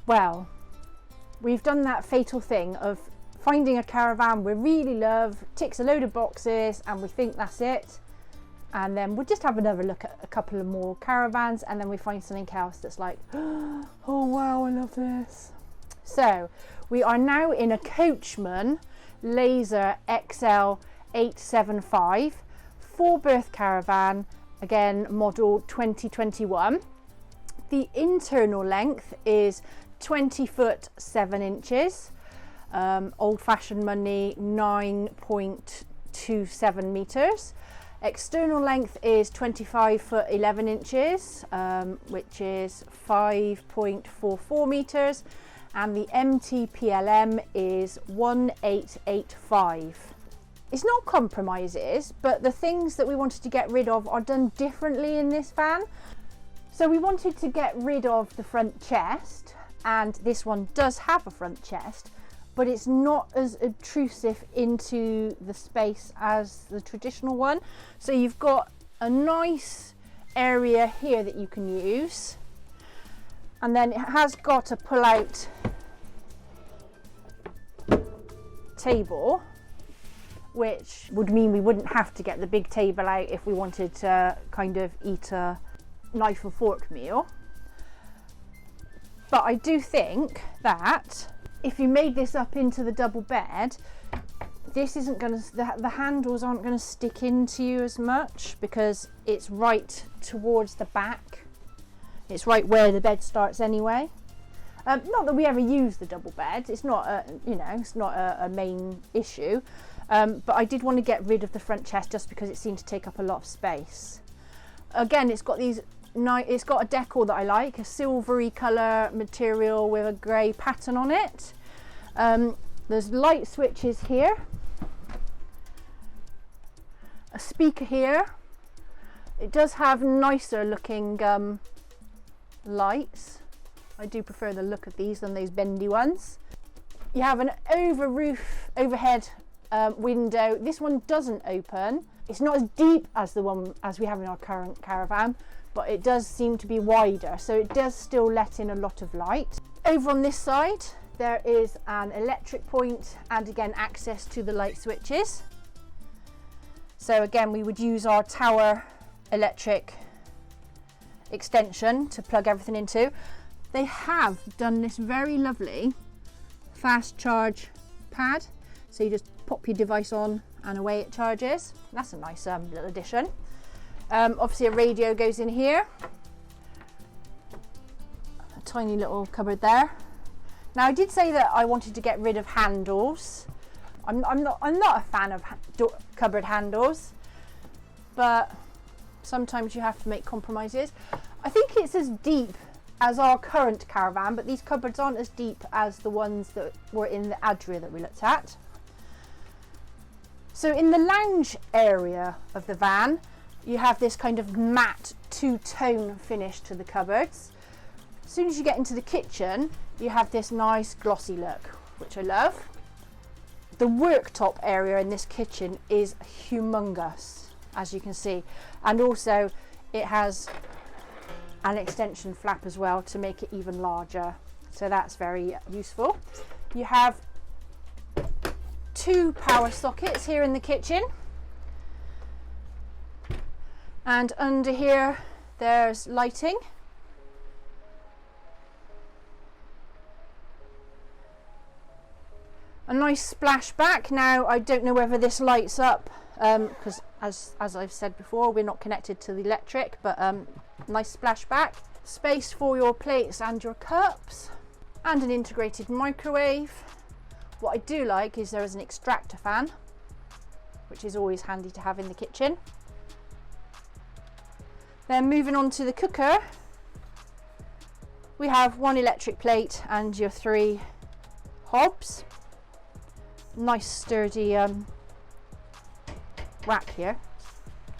Well, we've done that fatal thing of finding a caravan we really love, ticks a load of boxes, and we think that's it. And then we'll just have another look at a couple of more caravans, and then we find something else that's like, oh wow, I love this. So we are now in a Coachman Laser Xcel 875 4-berth caravan, again model 2021. The internal length is 20 foot 7 inches, old-fashioned money 9.27 meters. External length is 25 foot 11 inches, which is 5.44 meters, and the MTPLM is 1885. It's not compromises, but the things that we wanted to get rid of are done differently in this van. So we wanted to get rid of the front chest, and this one does have a front chest, but it's not as intrusive into the space as the traditional one. So you've got a nice area here that you can use, and then it has got a pull-out table, which would mean we wouldn't have to get the big table out if we wanted to kind of eat a knife and fork meal. But I do think that if you made this up into the double bed, this isn't going to, the handles aren't going to stick into you as much, because it's right towards the back. It's right where the bed starts anyway. Not that we ever use the double bed. It's not a, it's not a main issue. But I did want to get rid of the front chest just because it seemed to take up a lot of space. Again, it's got these. It's got a decor that I like, a silvery colour material with a grey pattern on it. There's light switches here, a speaker here. It does have nicer looking lights. I do prefer the look of these than those bendy ones. You have an overhead window. This one doesn't open. It's not as deep as the one as we have in our current caravan, but it does seem to be wider, so it does still let in a lot of light. Over on this side there is an electric point, and again access to the light switches. So again we would use our tower electric extension to plug everything into. They have done this very lovely fast charge pad, so you just pop your device on and away it charges. That's a nice little addition. Obviously a radio goes in here, a tiny little cupboard there. Now I did say that I wanted to get rid of handles. I'm not a fan of cupboard handles, but sometimes you have to make compromises. I think it's as deep as our current caravan, but these cupboards aren't as deep as the ones that were in the Adria that we looked at. So in the lounge area of the van, you have this kind of matte two-tone finish to the cupboards. As soon as you get into the kitchen, you have this nice glossy look, which I love. The worktop area in this kitchen is humongous, as you can see, and also it has an extension flap as well to make it even larger, so that's very useful. You have 2 power sockets here in the kitchen, and under here there's lighting. A nice splashback. Now I don't know whether this lights up because as I've said before, we're not connected to the electric, but nice splashback. Space for your plates and your cups, and an integrated microwave. What I do like is there is an extractor fan, which is always handy to have in the kitchen. Then moving on to the cooker, we have 1 electric plate and your 3 hobs. Nice sturdy rack here,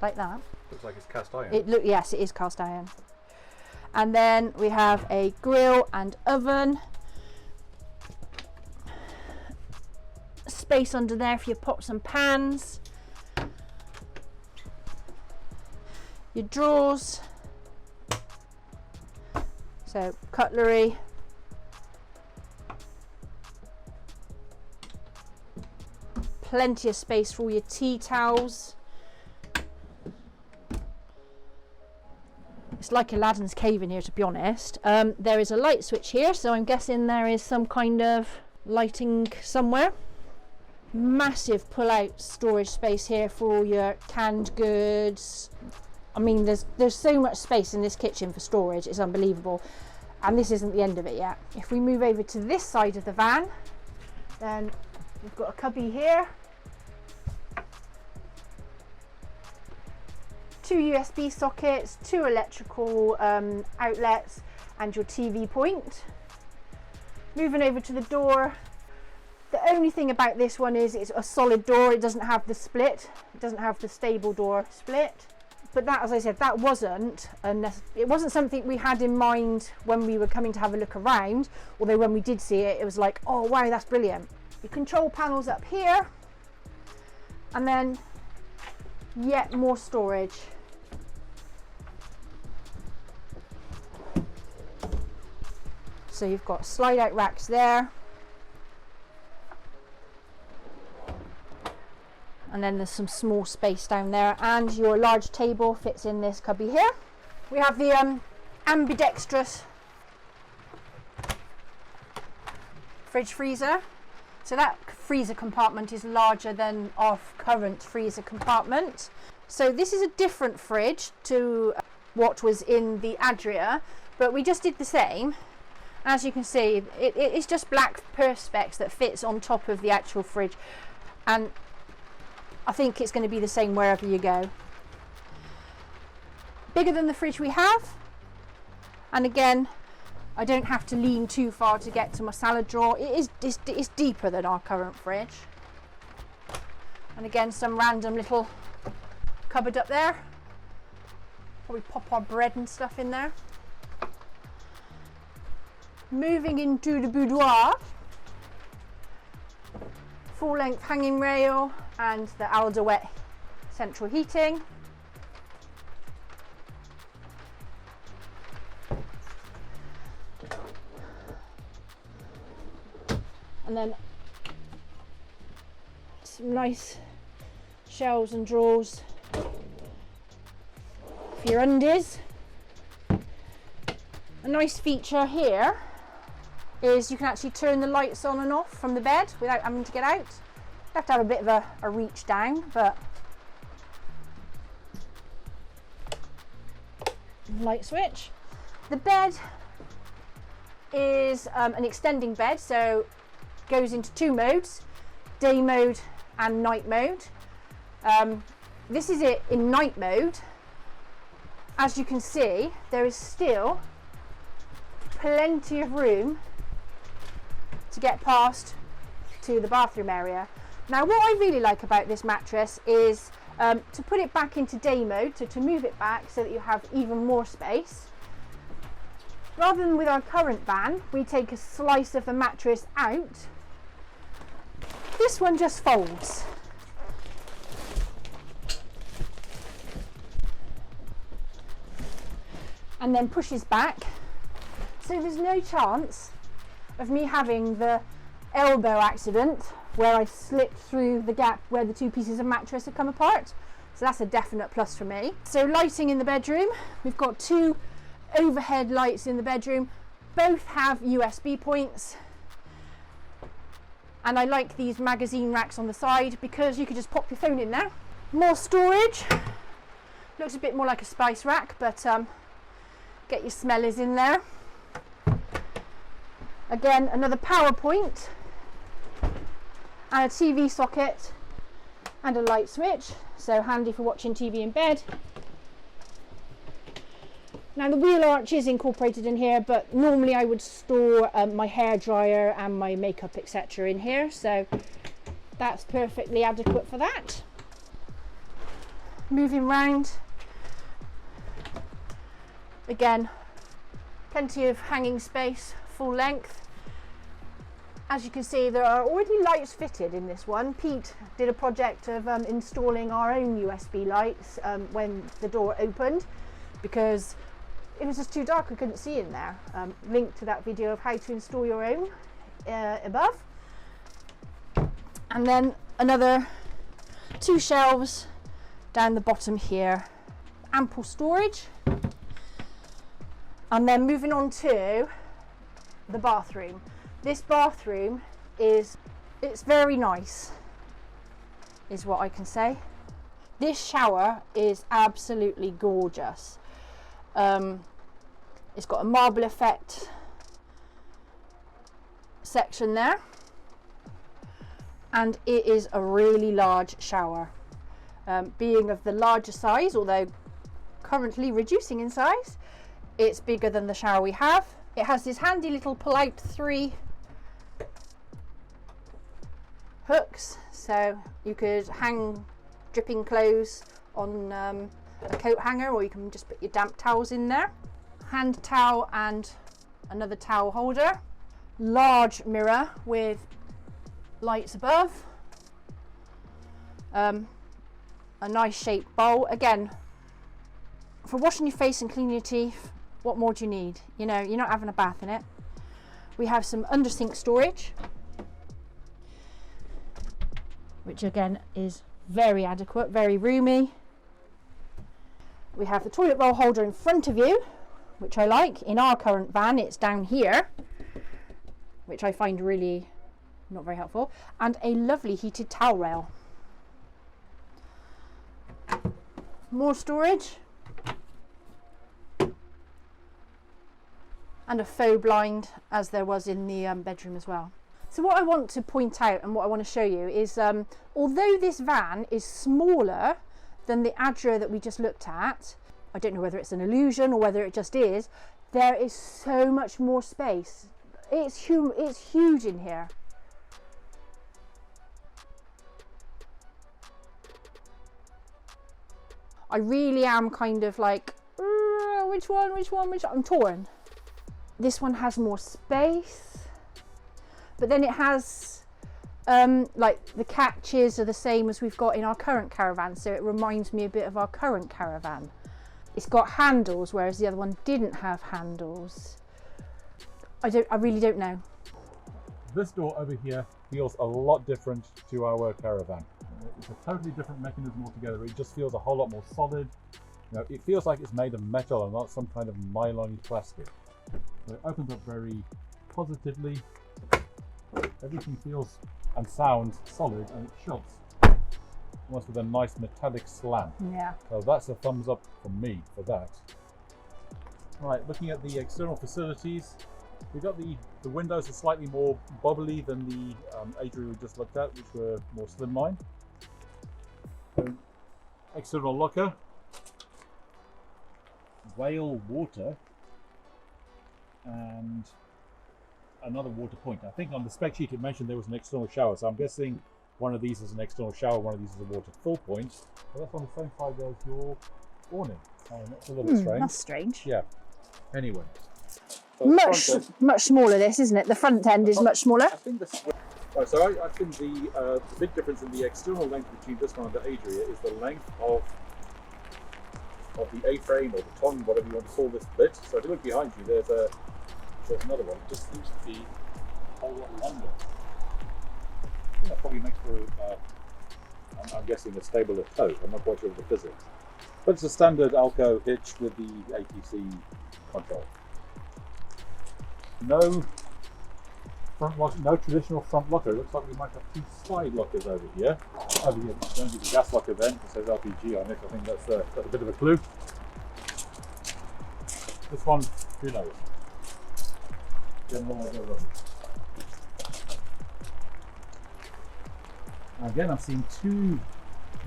like that. Looks like it's cast iron. Yes, it is cast iron. And then we have a grill and oven. Space under there for your pots and pans. Your drawers. So cutlery, plenty of space for all your tea towels. It's like Aladdin's cave in here, to be honest. There is a light switch here, so I'm guessing there is some kind of lighting somewhere. Massive pull-out storage space here for all your canned goods. I mean, there's so much space in this kitchen for storage, it's unbelievable. And this isn't the end of it yet. If we move over to this side of the van, then we've got a cubby here. 2 USB sockets, 2 electrical outlets, and your TV point. Moving over to the door. The only thing about this one is it's a solid door. It doesn't have the split. It doesn't have the stable door split. But that, as I said, that wasn't something we had in mind when we were coming to have a look around. Although when we did see it, it was like, oh wow, that's brilliant. Your control panel's up here, and then yet more storage. So you've got slide out racks there. And then there's some small space down there, and your large table fits in this cubby here. We have the ambidextrous fridge freezer. So that freezer compartment is larger than our current freezer compartment. So this is a different fridge to what was in the Adria, but we just did the same. As you can see, it's just black perspex that fits on top of the actual fridge, and I think it's going to be the same wherever you go. Bigger than the fridge we have, and again, I don't have to lean too far to get to my salad drawer. It's deeper than our current fridge. And again, some random little cupboard up there. Probably pop our bread and stuff in there. Moving into the boudoir, full length hanging rail and the Alderwet central heating. And then some nice shelves and drawers for your undies. A nice feature here is you can actually turn the lights on and off from the bed without having to get out. You have to have a bit of a reach down, but light switch. The bed is an extending bed, so goes into 2 modes, day mode and night mode. This is it in night mode. As you can see, there is still plenty of room to get past to the bathroom area. Now, what I really like about this mattress is to put it back into day mode, so to move it back so that you have even more space. Rather than with our current van, we take a slice of the mattress out. This one just folds. And then pushes back. So there's no chance of me having the elbow accident where I slipped through the gap where the 2 pieces of mattress have come apart. So that's a definite plus for me. So lighting in the bedroom, we've got 2 overhead lights in the bedroom. Both have USB points. And I like these magazine racks on the side because you could just pop your phone in there. More storage. Looks a bit more like a spice rack, but get your smellies in there. Again, another power point and a TV socket and a light switch, so handy for watching TV in bed. Now the wheel arch is incorporated in here, but normally I would store my hairdryer and my makeup etc. in here, so that's perfectly adequate for that. Moving round, again, plenty of hanging space, full length. As you can see, there are already lights fitted in this one. Pete did a project of installing our own USB lights when the door opened, because it was just too dark, I couldn't see in there. Link to that video of how to install your own above. And then another 2 shelves down the bottom here, ample storage. And then moving on to the bathroom. This bathroom it's very nice, is what I can say. This shower is absolutely gorgeous. It's got a marble effect section there, and it is a really large shower. Being of the larger size, although currently reducing in size, it's bigger than the shower we have. It has this handy little pull-out 3 hooks, so you could hang dripping clothes on a coat hanger, or you can just put your damp towels in there. Hand towel and another towel holder. Large mirror with lights above. A nice shaped bowl. Again, for washing your face and cleaning your teeth, what more do you need? You know, you're not having a bath in it. We have some under sink storage, which again is very adequate, very roomy. We have the toilet roll holder in front of you, which I like. In our current van, it's down here, which I find really not very helpful. And a lovely heated towel rail. More storage. And a faux blind, as there was in the bedroom as well. So what I want to point out and what I want to show you is, although this van is smaller than the Adria that we just looked at, I don't know whether it's an illusion or whether it just is, there is so much more space. It's huge in here. I really am kind of like, which one? I'm torn. This one has more space, but then it has like the catches are the same as we've got in our current Caravan, so it reminds me a bit of our current Caravan. It's got handles, whereas the other one didn't have handles. I really don't know. This door over here feels a lot different to our Caravan. It's a totally different mechanism altogether. It just feels a whole lot more solid. You know, it feels like it's made of metal and not some kind of nylon plastic. So it opens up very positively. Everything feels and sounds solid, and it shuts almost with a nice metallic slam. Yeah. So that's a thumbs up from me for that. Right, looking at the external facilities, we've got the windows are slightly more bubbly than the Adria we just looked at, which were more slimline. So, external locker, whale water, and another water point. I think on the spec sheet it mentioned there was an external shower, so I'm guessing one of these is an external shower, one of these is a water fill point. But that's on the same side as your awning. That's a little bit strange. That's strange. Yeah. Anyway. So much smaller this, isn't it? The front end is much smaller. I think I think the big difference in the external length between this one and the Adria is the length of the A-frame or the tongue, whatever you want to call this bit. So if you look behind you, there's another one. It just seems to be a whole lot longer. I think that probably makes for I'm guessing a stabler tow. I'm not quite sure of the physics. But it's a standard Alco hitch with the ATC control. No front lock, no traditional front locker. It looks like we might have 2 side lockers over here. Over here, don't be the gas locker then. It says LPG on it. I think that's a bit of a clue. This one, who knows? General idea of it. Again, I'm seeing 2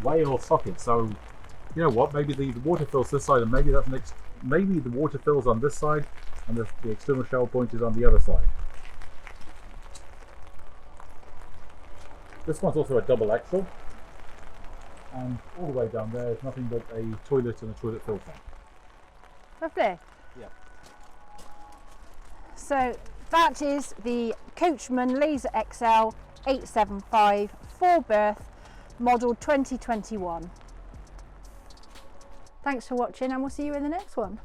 whale sockets. So, you know what? Maybe the water fills this side, and maybe that's next. Maybe the water fills on this side, and the external shower point is on the other side. This one's also a double axle, and all the way down there is nothing but a toilet and a toilet fill tank. Lovely. Yeah. So that is the Coachman Laser Xcel 875 4-berth model 2021. Thanks for watching, and we'll see you in the next one.